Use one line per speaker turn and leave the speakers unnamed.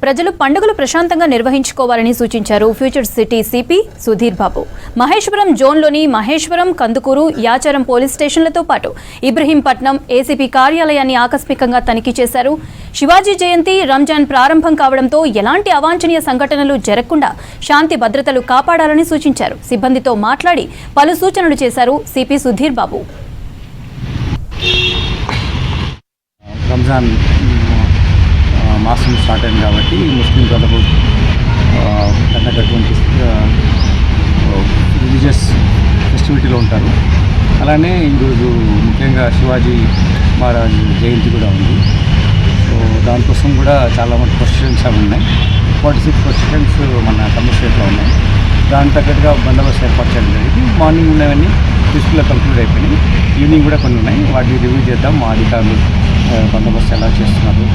ప్రజలు పండుగలు ప్రశాంతంగా నిర్వహించుకోవాలని సూచించారు future city CP Sudheer Babu. Maheshwaram జోన్లోని Maheshwaram, Kandukur, Yacharam police స్టేషన్లతో పాటు ఇబ్రహీంపట్నం ఏసీపీ కార్యాలయాన్ని ఆకస్మికంగా తనిఖీ చేశారు. శివాజీ జయంతి, రంజాన్ ప్రారంభం కావడంతో ఎలాంటి అవాంఛనీయ సంఘటనలు జరగకుండా శాంతి భద్రతలు కాపాడాలని సూచించారు. సిబ్బందితో మాట్లాడి పలు సూచనలు చేశారు సిపి సుధీర్ బాబు.
రంజాన్ మాసం స్టార్ట్ అయింది కాబట్టి ముస్లిం బ్రదర్హుడ్ అన్నటువంటి రిలీజియస్ ఫెస్టివిటీలో ఉంటారు. అలానే ఈరోజు ముఖ్యంగా శివాజీ మహారాజ్ జయంతి కూడా ఉంది. సో దానికోసం కూడా చాలా మంది ప్రొసెషన్స్ అవి ఉన్నాయి. 46 ప్రొసెషన్స్ మన కమిషనరేట్లో ఉన్నాయి. దాని తగ్గట్టుగా బందోబస్తు ఏర్పాటు చేయడం జరిగింది. మార్నింగ్ ఉన్నవన్నీ పీస్ఫుల్గా కంప్లీట్ అయిపోయినాయి. ఈవినింగ్ కూడా కొన్ని ఉన్నాయి. వాటిని రివ్యూ చేద్దాం. మా అధికారులు బందోబస్తు ఎలా చేస్తున్నారు,